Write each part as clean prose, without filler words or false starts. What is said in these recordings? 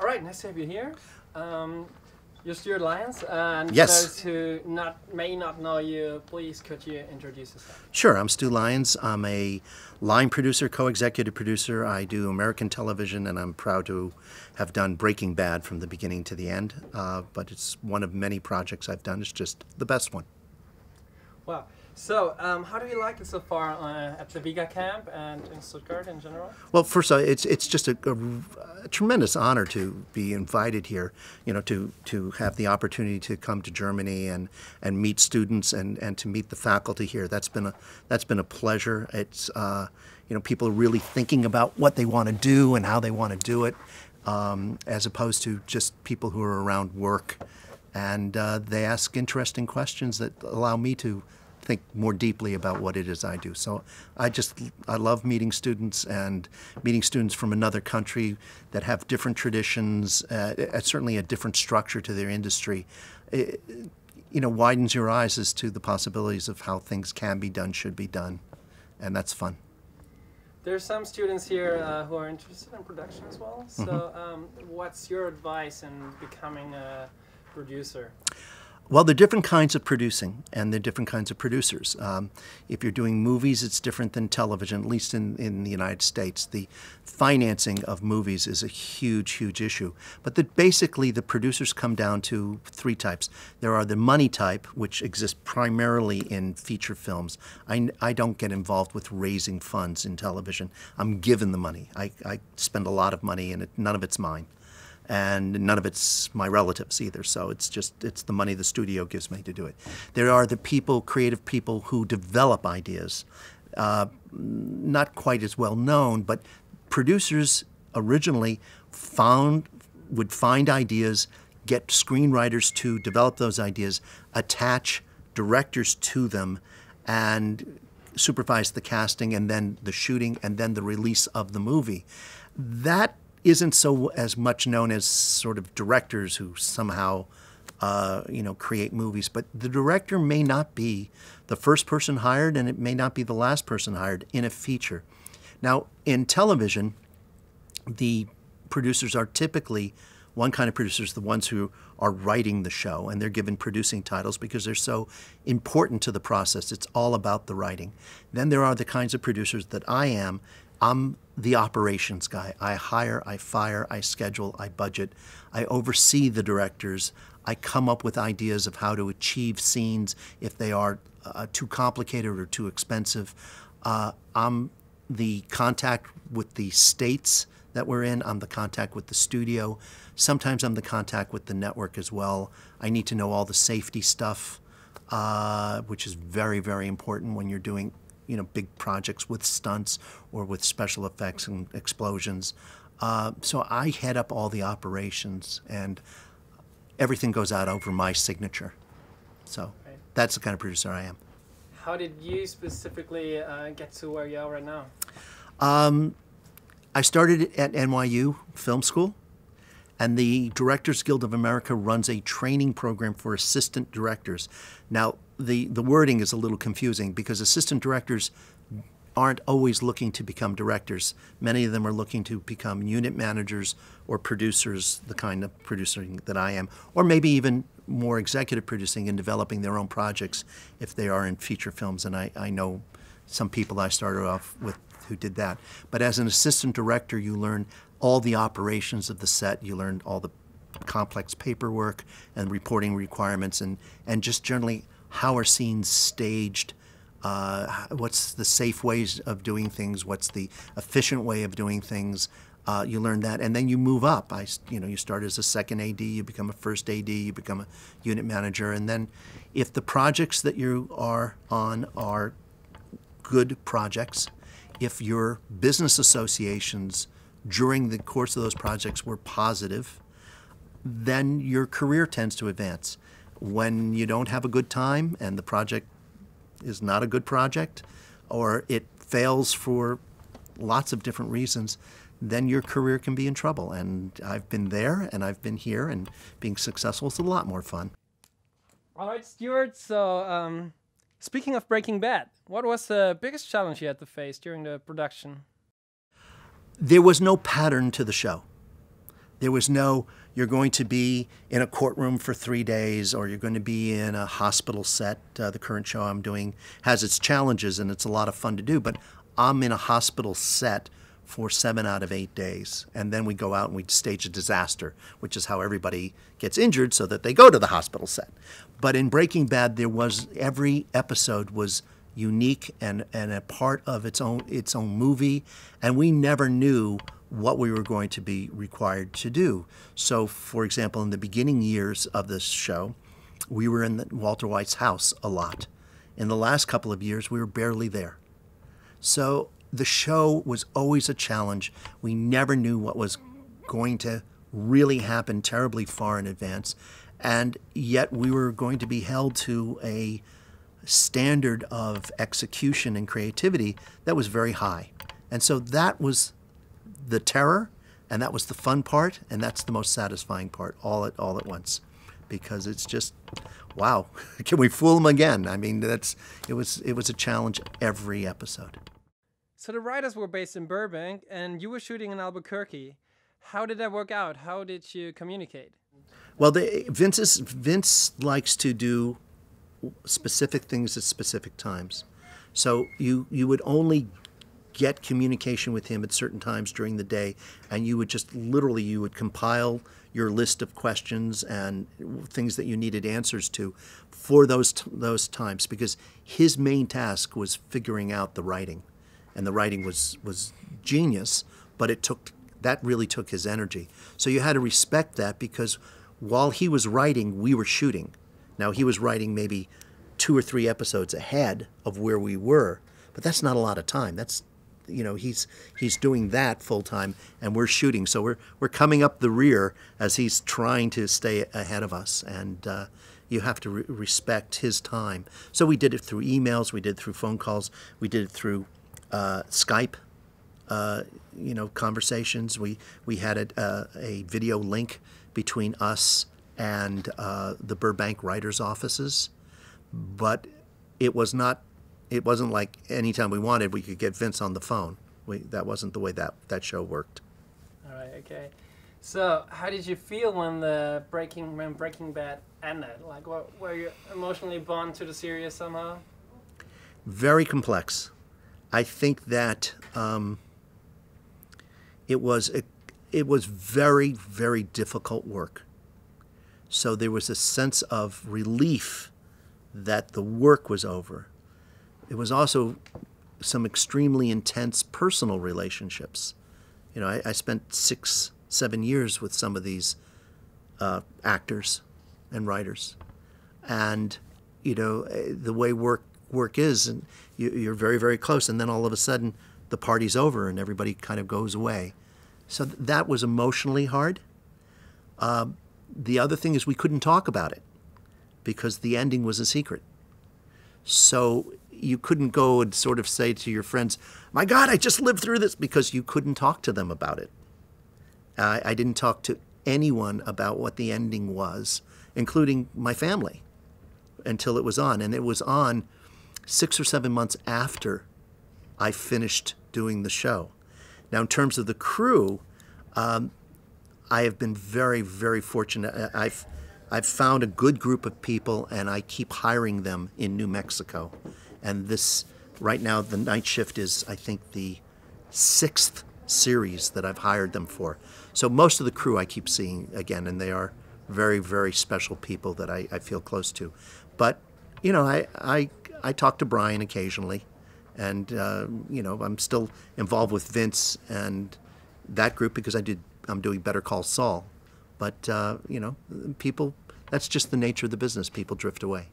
All right, nice to have you here. You're Stewart Lyons, and Yes. for those who may not know you, please could you introduce yourself? Sure, I'm Stu Lyons. I'm a line producer, co-executive producer. I do American television, and I'm proud to have done Breaking Bad from the beginning to the end. But it's one of many projects I've done. It's just the best one. Wow. So, how do you like it so far at the VEGA Camp and in Stuttgart in general? Well, first, it's just a tremendous honor to be invited here. You know, to have the opportunity to come to Germany and meet students and to meet the faculty here. That's been a pleasure. It's you know, people are really thinking about what they want to do and how they want to do it, as opposed to just people who are around work, and they ask interesting questions that allow me to think more deeply about what it is I do. So I love meeting students and meeting students from another country that have different traditions, certainly a different structure to their industry. It, you know, widens your eyes as to the possibilities of how things can be done, should be done, and that's fun. There's some students here who are interested in production as well. So, what's your advice in becoming a producer? Well, there are different kinds of producing, and there are different kinds of producers. If you're doing movies, it's different than television, at least in the United States. The financing of movies is a huge, huge issue. But basically, the producers come down to three types. There are the money type, which exists primarily in feature films. I don't get involved with raising funds in television. I'm given the money. I spend a lot of money, and none of it's mine. And none of it's my relatives either, so it's the money the studio gives me to do it. There are the people, creative people, who develop ideas, not quite as well known, but producers originally would find ideas, get screenwriters to develop those ideas, attach directors to them, and supervise the casting, and then the shooting, and then the release of the movie. That isn't so as much known as sort of directors who somehow, you know, create movies. But the director may not be the first person hired, and it may not be the last person hired in a feature. Now, in television, the producers are typically one kind of producers, the ones who are writing the show, and they're given producing titles because they're so important to the process. It's all about the writing. Then there are the kinds of producers that I am. I'm the operations guy. I hire, I fire, I schedule, I budget. I oversee the directors. I come up with ideas of how to achieve scenes if they are too complicated or too expensive. I'm the contact with the states that we're in. I'm the contact with the studio. Sometimes I'm the contact with the network as well. I need to know all the safety stuff, which is very, very important when you're doing, you know, big projects with stunts or with special effects and explosions. So I head up all the operations, and everything goes out over my signature. So that's the kind of producer I am. How did you specifically get to where you are right now? I started at NYU Film School, and the Directors Guild of America runs a training program for assistant directors. Now, the wording is a little confusing because assistant directors aren't always looking to become directors. Many of them are looking to become unit managers or producers, the kind of producing that I am, or maybe even more executive producing and developing their own projects if they are in feature films. And I know some people I started off with who did that. But as an assistant director, you learn all the operations of the set. You learn all the complex paperwork and reporting requirements, and just generally how are scenes staged, what's the safe ways of doing things, what's the efficient way of doing things. You learn that, and then you move up. You know, you start as a second AD, you become a first AD, you become a unit manager, and then if the projects that you are on are good projects, if your business associations during the course of those projects were positive, then your career tends to advance. When you don't have a good time and the project is not a good project, or it fails for lots of different reasons, then your career can be in trouble. And I've been there, and I've been here, and being successful is a lot more fun. All right, Stewart, so speaking of Breaking Bad, what was the biggest challenge you had to face during the production? There was no pattern to the show. There was no, you're going to be in a courtroom for 3 days, or you're going to be in a hospital set. The current show I'm doing has its challenges, and it's a lot of fun to do, but I'm in a hospital set for 7 out of 8 days. And then we go out and we stage a disaster, which is how everybody gets injured so that they go to the hospital set. But in Breaking Bad, every episode was unique and a part of its own movie, and we never knew what we were going to be required to do. So, for example, in the beginning years of this show, we were in Walter White's house a lot. In the last couple of years, we were barely there. So the show was always a challenge. We never knew what was going to really happen terribly far in advance, and yet we were going to be held to a standard of execution and creativity that was very high. And so that was the terror, and that was the fun part, and that's the most satisfying part all at once, because it's just, wow, can we fool them again? I mean, it was a challenge every episode. So the writers were based in Burbank, and you were shooting in Albuquerque. How did that work out? How did you communicate? Well, Vince likes to do specific things at specific times. So you would only get communication with him at certain times during the day, and you would just literally, you would compile your list of questions and things that you needed answers to for those times, because his main task was figuring out the writing. And the writing was genius, but that really took his energy. So you had to respect that, because while he was writing, we were shooting. Now, he was writing maybe 2 or 3 episodes ahead of where we were, but that's not a lot of time. That's, he's doing that full time, and we're shooting. So we're coming up the rear as he's trying to stay ahead of us, and you have to respect his time. So we did it through emails, we did it through phone calls, we did it through Skype, conversations. We had a video link between us and the Burbank writers' offices, but it wasn't like anytime we wanted we could get Vince on the phone. That wasn't the way that show worked. All right, okay. So how did you feel when Breaking Bad ended? Like, were you emotionally bound to the series somehow? Very complex. I think that it was very, very difficult work. So there was a sense of relief that the work was over. It was also some extremely intense personal relationships. I spent 6-7 years with some of these actors and writers, and the way work is, and you're very, very close, and then all of a sudden the party's over and everybody kind of goes away. So that was emotionally hard. The other thing is we couldn't talk about it because the ending was a secret. So you couldn't go and sort of say to your friends, my God, I just lived through this, because you couldn't talk to them about it. I didn't talk to anyone about what the ending was, including my family, until it was on. And it was on 6 or 7 months after I finished doing the show. Now, in terms of the crew, I have been very, very fortunate. I've found a good group of people, and I keep hiring them in New Mexico. And right now, the night shift is, I think, the 6th series that I've hired them for. So most of the crew I keep seeing again, and they are very, very special people that I feel close to. But, I talk to Brian occasionally, and, I'm still involved with Vince and that group because I'm doing Better Call Saul. But, people, that's just the nature of the business. People drift away.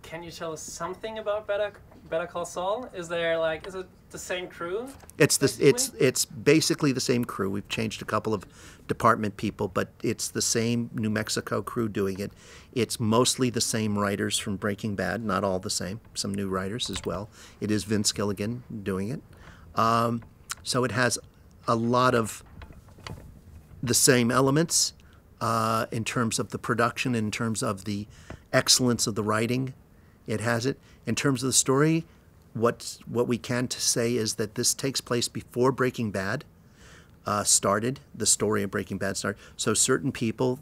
Can you tell us something about Better Call Saul? Is it the same crew? It's basically the same crew. We've changed a couple of department people, but it's the same New Mexico crew doing it. It's mostly the same writers from Breaking Bad, not all the same, some new writers as well. It is Vince Gilligan doing it. So it has a lot of the same elements in terms of the production, in terms of the excellence of the writing. It has it. In terms of the story, what we can say is that this takes place before Breaking Bad, started. The story of Breaking Bad started. So certain people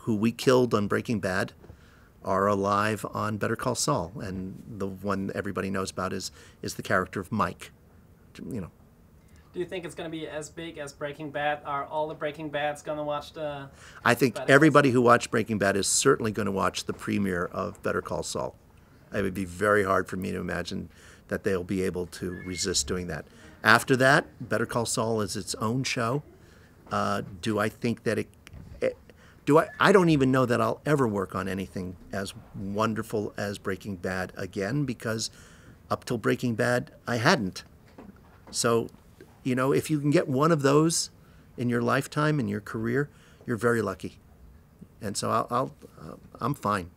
who we killed on Breaking Bad are alive on Better Call Saul, and the one everybody knows about is the character of Mike. You know. Do you think it's going to be as big as Breaking Bad? Are all the Breaking Bads going to watch the... I think everybody who watched Breaking Bad is certainly going to watch the premiere of Better Call Saul. It would be very hard for me to imagine that they'll be able to resist doing that. After that, Better Call Saul is its own show. Do I think that I don't even know that I'll ever work on anything as wonderful as Breaking Bad again, because up till Breaking Bad, I hadn't. So, you know, if you can get one of those in your lifetime, in your career, you're very lucky. And so I'm fine.